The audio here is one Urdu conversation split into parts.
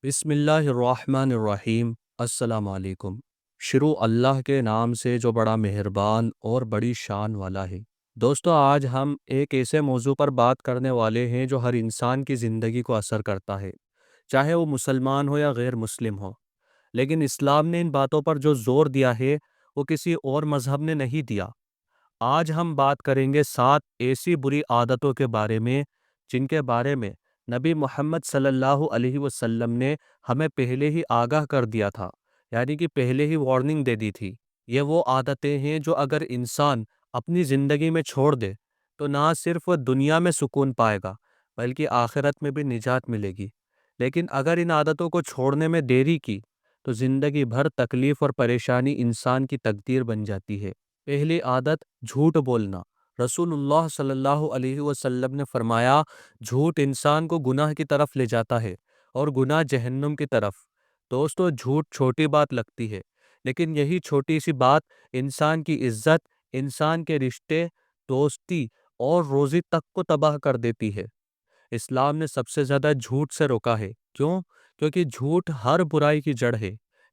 بسم اللہ الرحمن الرحیم۔ السلام علیکم۔ شروع اللہ کے نام سے جو بڑا مہربان اور بڑی شان والا ہے۔ دوستو، آج ہم ایک ایسے موضوع پر بات کرنے والے ہیں جو ہر انسان کی زندگی کو اثر کرتا ہے، چاہے وہ مسلمان ہو یا غیر مسلم ہو۔ لیکن اسلام نے ان باتوں پر جو زور دیا ہے وہ کسی اور مذہب نے نہیں دیا۔ آج ہم بات کریں گے 7 ایسی بری عادتوں کے بارے میں جن کے بارے میں نبی محمد صلی اللہ علیہ وسلم نے ہمیں پہلے ہی آگاہ کر دیا تھا، یعنی کہ پہلے ہی وارننگ دے دی تھی۔ یہ وہ عادتیں ہیں جو اگر انسان اپنی زندگی میں چھوڑ دے تو نہ صرف وہ دنیا میں سکون پائے گا بلکہ آخرت میں بھی نجات ملے گی، لیکن اگر ان عادتوں کو چھوڑنے میں دیری کی تو زندگی بھر تکلیف اور پریشانی انسان کی تقدیر بن جاتی ہے۔ پہلی عادت، جھوٹ بولنا۔ رسول اللہ صلی اللہ علیہ وسلم نے فرمایا، جھوٹ انسان کو گناہ کی طرف لے جاتا ہے اور گناہ جہنم کی طرف۔ دوستو، جھوٹ چھوٹی بات لگتی ہے، لیکن یہی چھوٹی سی بات انسان کی عزت، انسان کے رشتے، دوستی اور روزی تک کو تباہ کر دیتی ہے۔ اسلام نے سب سے زیادہ جھوٹ سے روکا ہے۔ کیوں؟ کیونکہ جھوٹ ہر برائی کی جڑ ہے۔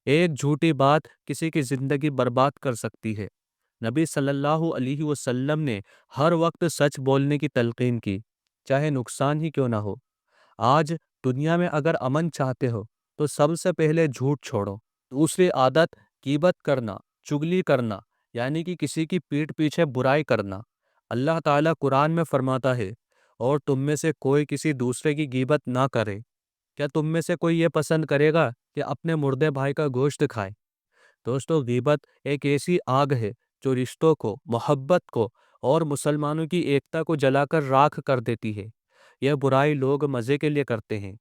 ایک جھوٹی بات کسی کی زندگی برباد کر سکتی ہے۔ نبی صلی اللہ علیہ وسلم نے ہر وقت سچ بولنے کی تلقین کی، چاہے نقصان ہی کیوں نہ ہو۔ آج دنیا میں اگر امن چاہتے ہو تو سب سے پہلے جھوٹ چھوڑو۔ دوسری عادت، غیبت کرنا، چگلی کرنا، یعنی کہ کسی کی پیٹھ پیچھے برائی کرنا۔ اللہ تعالیٰ قرآن میں فرماتا ہے، اور تم میں سے کوئی کسی دوسرے کی غیبت نہ کرے۔ کیا تم میں سے کوئی یہ پسند کرے گا کہ اپنے مردے بھائی کا گوشت کھائے؟ دوستو، غیبت ایک ایسی آگ ہے جو رشتوں کو، محبت کو اور مسلمانوں کی ایکتا کو جلا کر راکھ کر دیتی ہے۔ یہ برائی لوگ مزے کے لیے کرتے ہیں،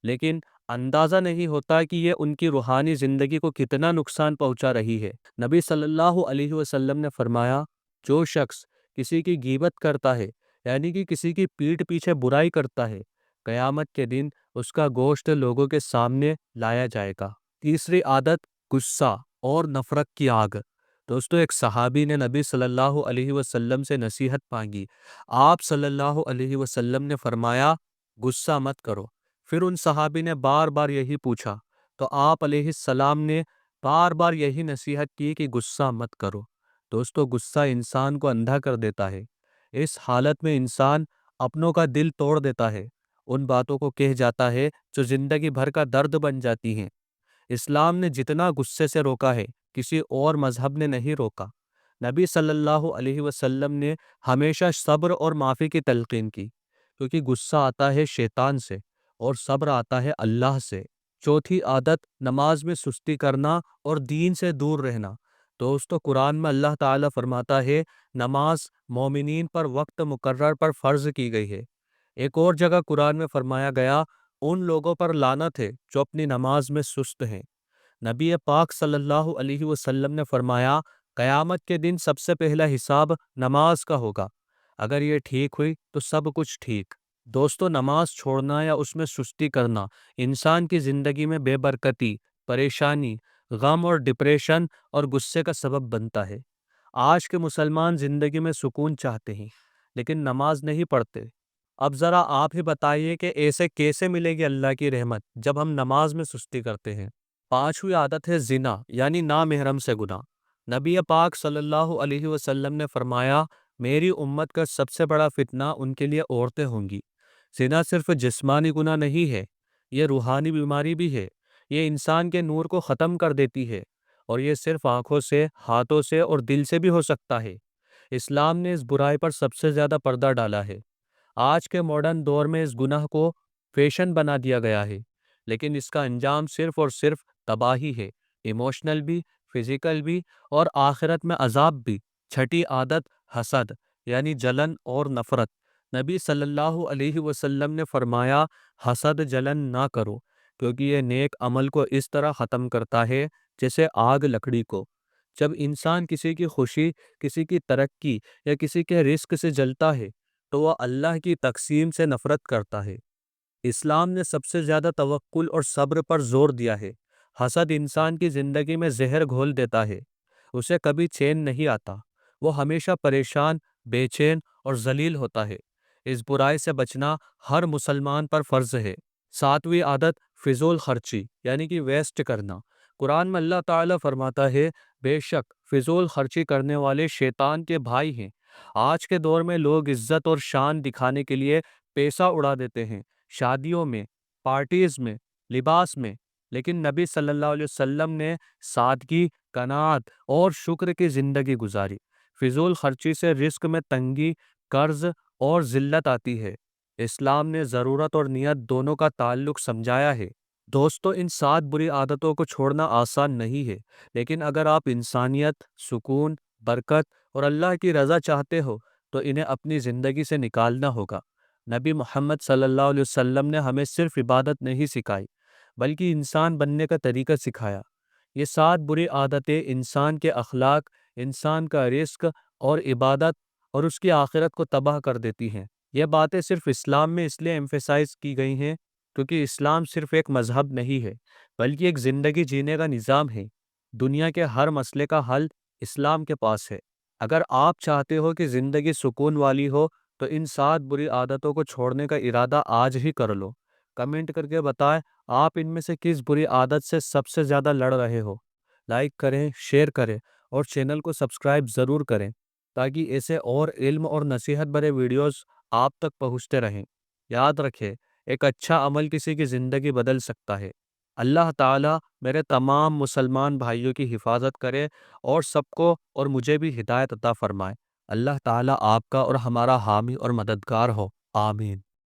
لیکن اندازہ نہیں ہوتا کہ یہ ان کی روحانی زندگی کو کتنا نقصان پہنچا رہی ہے۔ نبی صلی اللہ علیہ وسلم نے فرمایا، جو شخص کسی کی غیبت کرتا ہے، یعنی کہ کسی کی پیٹھ پیچھے برائی کرتا ہے، قیامت کے دن اس کا گوشت لوگوں کے سامنے لایا جائے گا۔ تیسری عادت، غصہ اور نفرت کی آگ۔ دوستو، ایک صحابی نے نبی صلی اللہ علیہ وسلم سے نصیحت مانگی۔ آپ صلی اللہ علیہ وسلم نے فرمایا، غصہ مت کرو۔ پھر ان صحابی نے بار بار یہی پوچھا تو آپ علیہ السلام نے بار بار یہی نصیحت کی کہ غصہ مت کرو۔ دوستو، غصہ انسان کو اندھا کر دیتا ہے۔ اس حالت میں انسان اپنوں کا دل توڑ دیتا ہے، ان باتوں کو کہہ جاتا ہے جو زندگی بھر کا درد بن جاتی ہیں۔ اسلام نے جتنا غصے سے روکا ہے، کسی اور مذہب نے نہیں روکا۔ نبی صلی اللہ علیہ وسلم نے ہمیشہ صبر اور معافی کی تلقین کی، کیونکہ غصہ آتا ہے شیطان سے اور صبر آتا ہے اللہ سے۔ چوتھی عادت، نماز میں سستی کرنا اور دین سے دور رہنا۔ دوستو، قرآن میں اللہ تعالیٰ فرماتا ہے، نماز مومنین پر وقت مقرر پر فرض کی گئی ہے۔ ایک اور جگہ قرآن میں فرمایا گیا، ان لوگوں پر لعنت ہے جو اپنی نماز میں سست ہیں۔ نبی پاک صلی اللہ علیہ وسلم نے فرمایا، قیامت کے دن سب سے پہلا حساب نماز کا ہوگا۔ اگر یہ ٹھیک ہوئی تو سب کچھ ٹھیک۔ دوستو، نماز چھوڑنا یا اس میں سستی کرنا انسان کی زندگی میں بے برکتی، پریشانی، غم اور ڈپریشن اور غصے کا سبب بنتا ہے۔ آج کے مسلمان زندگی میں سکون چاہتے ہیں لیکن نماز نہیں پڑھتے۔ اب ذرا آپ ہی بتائیے کہ ایسے کیسے ملے گی اللہ کی رحمت جب ہم نماز میں سستی کرتے ہیں۔ پانچویں عادت ہے زنا، یعنی نامحرم سے گناہ۔ نبی پاک صلی اللہ علیہ وسلم نے فرمایا، میری امت کا سب سے بڑا فتنہ ان کے لیے عورتیں ہوں گی۔ زنا صرف جسمانی گناہ نہیں ہے، یہ روحانی بیماری بھی ہے۔ یہ انسان کے نور کو ختم کر دیتی ہے، اور یہ صرف آنکھوں سے، ہاتھوں سے اور دل سے بھی ہو سکتا ہے۔ اسلام نے اس برائی پر سب سے زیادہ پردہ ڈالا ہے۔ آج کے ماڈرن دور میں اس گناہ کو فیشن بنا دیا گیا ہے، لیکن اس کا انجام صرف اور صرف تباہی ہے، ایموشنل بھی، فزیکل بھی اور آخرت میں عذاب بھی۔ چھٹی عادت، حسد، یعنی جلن اور نفرت۔ نبی صلی اللہ علیہ وسلم نے فرمایا، حسد، جلن نہ کرو، کیونکہ یہ نیک عمل کو اس طرح ختم کرتا ہے جیسے آگ لکڑی کو۔ جب انسان کسی کی خوشی، کسی کی ترقی یا کسی کے رزق سے جلتا ہے تو وہ اللہ کی تقسیم سے نفرت کرتا ہے۔ اسلام نے سب سے زیادہ توکل اور صبر پر زور دیا ہے۔ حسد انسان کی زندگی میں زہر گھول دیتا ہے، اسے کبھی چین نہیں آتا، وہ ہمیشہ پریشان، بے چین اور ذلیل ہوتا ہے۔ اس برائی سے بچنا ہر مسلمان پر فرض ہے۔ ساتویں عادت، فضول خرچی یعنی کہ ویسٹ کرنا۔ قرآن میں اللہ تعالیٰ فرماتا ہے، بے شک فضول خرچی کرنے والے شیطان کے بھائی ہیں۔ آج کے دور میں لوگ عزت اور شان دکھانے کے لیے پیسہ اڑا دیتے ہیں، شادیوں میں، پارٹیز میں، لباس میں، لیکن نبی صلی اللہ علیہ وسلم نے سادگی، قناعت اور شکر کی زندگی گزاری۔ فضول خرچی سے رزق میں تنگی، قرض اور ذلت آتی ہے۔ اسلام نے ضرورت اور نیت دونوں کا تعلق سمجھایا ہے۔ دوستو، ان 7 بری عادتوں کو چھوڑنا آسان نہیں ہے، لیکن اگر آپ انسانیت، سکون، برکت اور اللہ کی رضا چاہتے ہو تو انہیں اپنی زندگی سے نکالنا ہوگا۔ نبی محمد صلی اللہ علیہ وسلم نے ہمیں صرف عبادت نہیں سکھائی، بلکہ انسان بننے کا طریقہ سکھایا۔ یہ 7 بری عادتیں انسان کے اخلاق، انسان کا رزق اور عبادت اور اس کی آخرت کو تباہ کر دیتی ہیں۔ یہ باتیں صرف اسلام میں اس لیے ایمفیسائز کی گئی ہیں کیونکہ اسلام صرف ایک مذہب نہیں ہے، بلکہ ایک زندگی جینے کا نظام ہے۔ دنیا کے ہر مسئلے کا حل اسلام کے پاس ہے۔ اگر آپ چاہتے ہو کہ زندگی سکون والی ہو تو ان 7 بری عادتوں کو چھوڑنے کا ارادہ آج ہی کر لو۔ کمنٹ کر کے بتائیں آپ ان میں سے کس بری عادت سے سب سے زیادہ لڑ رہے ہو۔ لائک کریں، شیئر کریں اور چینل کو سبسکرائب ضرور کریں تاکہ ایسے اور علم اور نصیحت بھرے ویڈیوز آپ تک پہنچتے رہیں۔ یاد رکھیں، ایک اچھا عمل کسی کی زندگی بدل سکتا ہے۔ اللہ تعالیٰ میرے تمام مسلمان بھائیوں کی حفاظت کرے اور سب کو اور مجھے بھی ہدایت عطا فرمائے۔ اللہ تعالیٰ آپ کا اور ہمارا حامی اور مددگار ہو، آمین۔